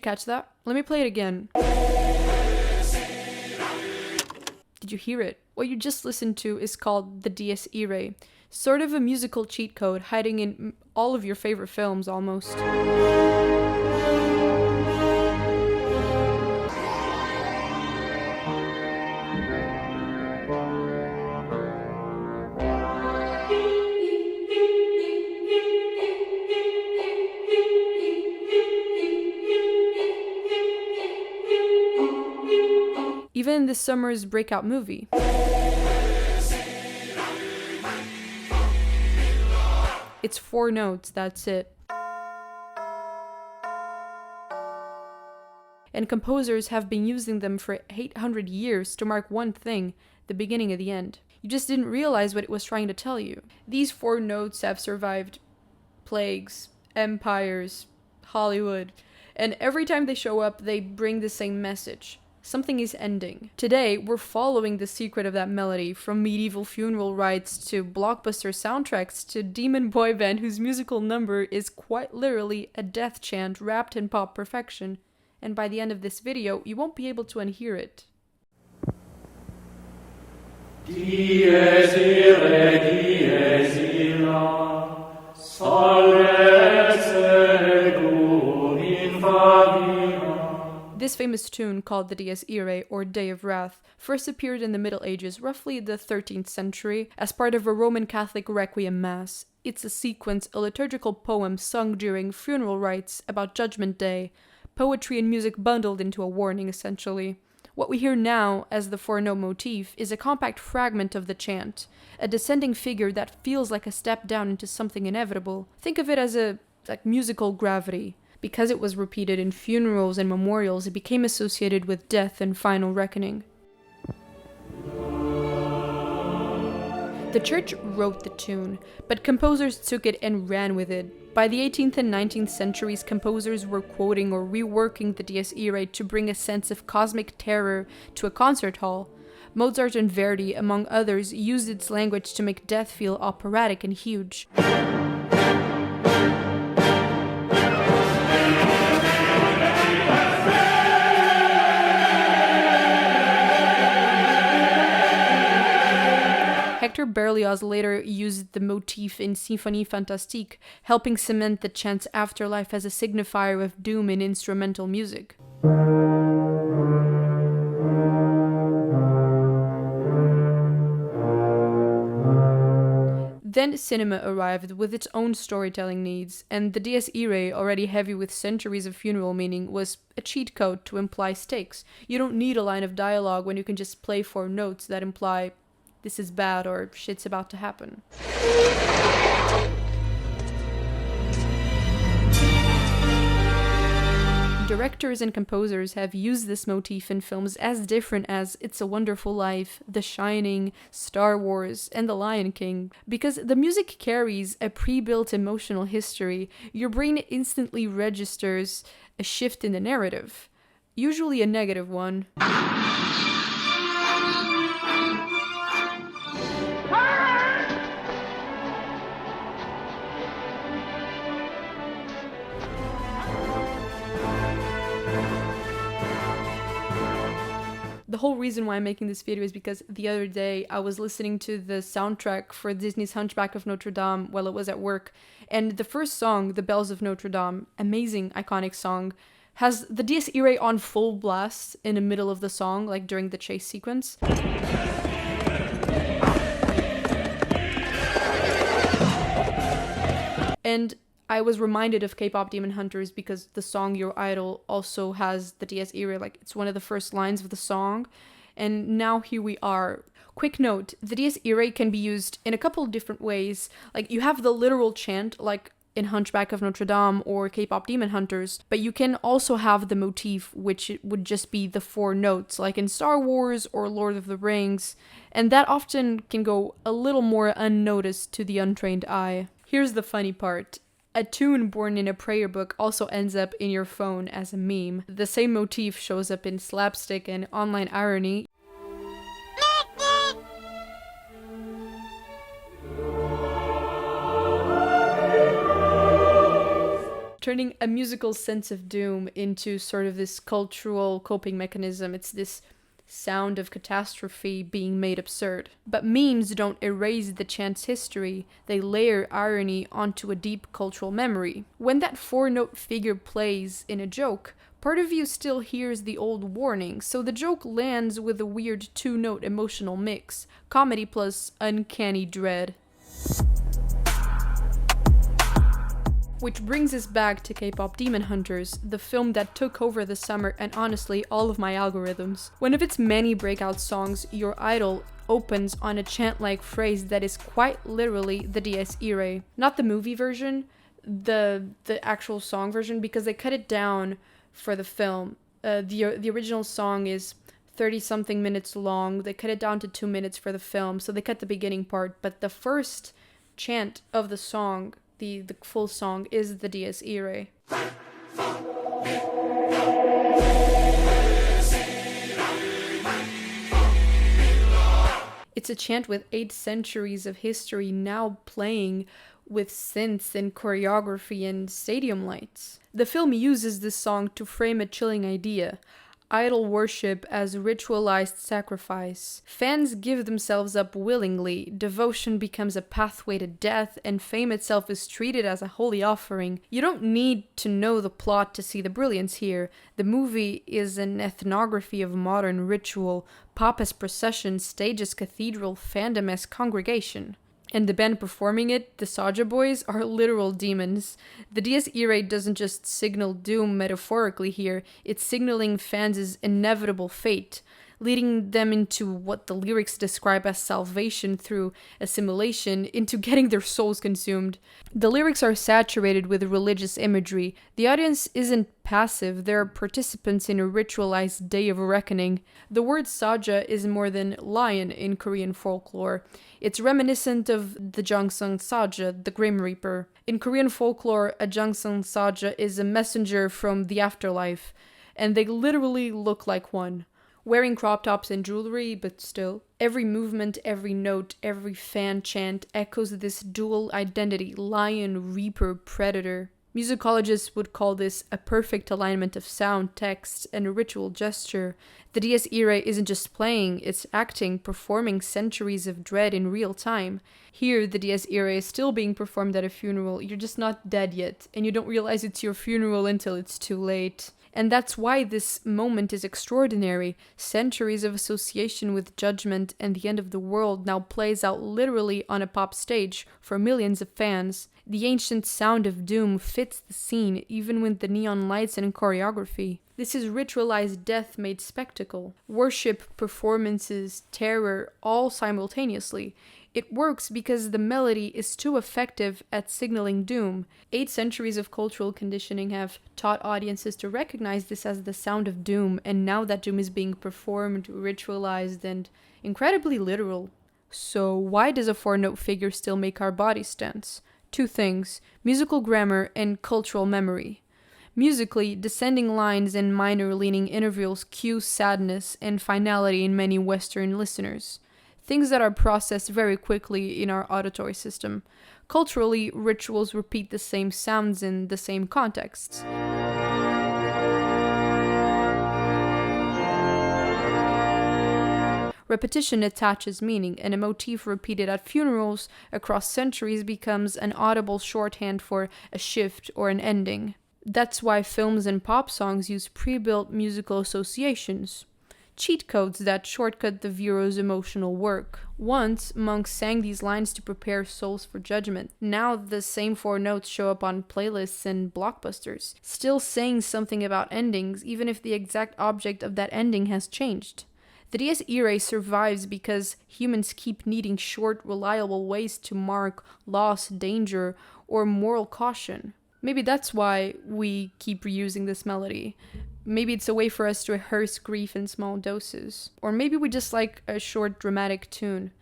catch that? Let me play it again. Did you hear it? What you just listened to is called the Dies Irae, sort of a musical cheat code hiding in all of your favorite films almost. Even this summer's breakout movie. It's 4 notes, that's it. And composers have been using them for 800 years to mark one thing, the beginning of the end. You just didn't realize what it was trying to tell you. These 4 notes have survived plagues, empires, Hollywood, and every time they show up, they bring the same message. Something is ending. Today, we're following the secret of that melody, from medieval funeral rites to blockbuster soundtracks to demon boy band whose musical number is quite literally a death chant wrapped in pop perfection. And by the end of this video, you won't be able to unhear it. Dies Irae, dies illa, salve secum in favilla. This famous tune, called the Dies Irae, or Day of Wrath, first appeared in the Middle Ages, roughly the 13th century, as part of a Roman Catholic requiem mass. It's a sequence, a liturgical poem sung during funeral rites about Judgment Day, poetry and music bundled into a warning, essentially. What we hear now as the 4-note motif is a compact fragment of the chant, a descending figure that feels like a step down into something inevitable. Think of it as musical gravity. Because it was repeated in funerals and memorials, it became associated with death and final reckoning. The church wrote the tune, but composers took it and ran with it. By the 18th and 19th centuries, composers were quoting or reworking the Dies Irae to bring a sense of cosmic terror to a concert hall. Mozart and Verdi, among others, used its language to make death feel operatic and huge. Hector Berlioz later used the motif in Symphonie Fantastique, helping cement the chant's afterlife as a signifier of doom in instrumental music. Then cinema arrived with its own storytelling needs, and the Dies Irae, already heavy with centuries of funeral meaning, was a cheat code to imply stakes. You don't need a line of dialogue when you can just play 4 notes that imply this is bad or shit's about to happen. Directors and composers have used this motif in films as different as It's a Wonderful Life, The Shining, Star Wars, and The Lion King. Because the music carries a pre-built emotional history, your brain instantly registers a shift in the narrative, usually a negative one. The whole reason why I'm making this video is because the other day I was listening to the soundtrack for Disney's Hunchback of Notre Dame while it was at work, and the first song, The Bells of Notre Dame, amazing, iconic song, has the Dies Irae on full blast in the middle of the song, like during the chase sequence. And I was reminded of K-pop Demon Hunters because the song Your Idol also has the Dies Irae, like it's one of the first lines of the song. And now here we are. Quick note, the Dies Irae can be used in a couple of different ways. Like you have the literal chant, like in Hunchback of Notre Dame or K-pop Demon Hunters, but you can also have the motif, which would just be the 4 notes, like in Star Wars or Lord of the Rings, and that often can go a little more unnoticed to the untrained eye. Here's the funny part. A tune born in a prayer book also ends up in your phone as a meme. The same motif shows up in slapstick and online irony. turning a musical sense of doom into sort of this cultural coping mechanism. It's this sound of catastrophe being made absurd. But memes don't erase the chant's history, they layer irony onto a deep cultural memory. When that four-note figure plays in a joke, part of you still hears the old warning, so the joke lands with a weird two-note emotional mix, comedy plus uncanny dread. Which brings us back to K-pop Demon Hunters, the film that took over the summer and honestly all of my algorithms. One of its many breakout songs, Your Idol, opens on a chant-like phrase that is quite literally the Dies Irae. Not the movie version, the actual song version, because they cut it down for the film. The original song is 30-something minutes long. They cut it down to 2 minutes for the film, so they cut the beginning part, but the first chant of the song, the full song, is the Dies Irae. It's a chant with 8 centuries of history now playing with synths and choreography and stadium lights. The film uses this song to frame a chilling idea: idol worship as ritualized sacrifice. Fans give themselves up willingly, devotion becomes a pathway to death, and fame itself is treated as a holy offering. You don't need to know the plot to see the brilliance here. The movie is an ethnography of modern ritual. Pop as procession, stage as cathedral, fandom as congregation. And the band performing it, the Saja Boys, are literal demons. The Dies Irae doesn't just signal doom metaphorically here, it's signaling fans' inevitable fate, leading them into what the lyrics describe as salvation through assimilation, into getting their souls consumed. The lyrics are saturated with religious imagery. The audience isn't passive, they're participants in a ritualized day of reckoning. The word Saja is more than lion in Korean folklore. It's reminiscent of the Jungsung Saja, the Grim Reaper. In Korean folklore, a Jungsung Saja is a messenger from the afterlife, and they literally look like one. Wearing crop tops and jewelry, but still. Every movement, every note, every fan chant echoes this dual identity: lion, reaper, predator. Musicologists would call this a perfect alignment of sound, text, and a ritual gesture. The Dies Irae isn't just playing, it's acting, performing centuries of dread in real time. Here, the Dies Irae is still being performed at a funeral. You're just not dead yet, and you don't realize it's your funeral until it's too late. And that's why this moment is extraordinary. Centuries of association with judgment and the end of the world now plays out literally on a pop stage for millions of fans. The ancient sound of doom fits the scene, even with the neon lights and choreography. This is ritualized death made spectacle. Worship, performances, terror, all simultaneously. It works because the melody is too effective at signaling doom. 8 centuries of cultural conditioning have taught audiences to recognize this as the sound of doom, and now that doom is being performed, ritualized, and incredibly literal. So why does a 4-note figure still make our bodies tense? 2 things: musical grammar and cultural memory. Musically, descending lines and minor leaning intervals cue sadness and finality in many Western listeners. Things that are processed very quickly in our auditory system. Culturally, rituals repeat the same sounds in the same contexts. Repetition attaches meaning, and a motif repeated at funerals across centuries becomes an audible shorthand for a shift or an ending. That's why films and pop songs use pre-built musical associations. Cheat codes that shortcut the viewer's emotional work. Once, monks sang these lines to prepare souls for judgment. Now the same 4 notes show up on playlists and blockbusters, still saying something about endings, even if the exact object of that ending has changed. The Dies Irae survives because humans keep needing short, reliable ways to mark loss, danger, or moral caution. Maybe that's why we keep reusing this melody. Maybe it's a way for us to rehearse grief in small doses. Or maybe we just like a short, dramatic tune.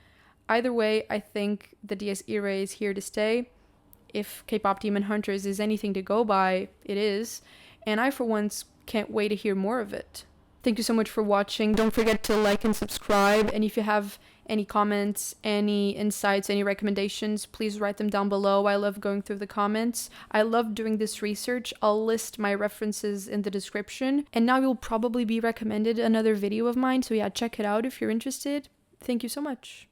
Either way, I think the Dies Irae is here to stay. If K-pop Demon Hunters is anything to go by, it is. And I, for once, can't wait to hear more of it. Thank you so much for watching. Don't forget to like and subscribe. And if you have Any comments, any insights, any recommendations, please write them down below. I love going through the comments. I love doing this research. I'll list my references in the description. And now you'll probably be recommended another video of mine. So yeah, check it out if you're interested. Thank you so much.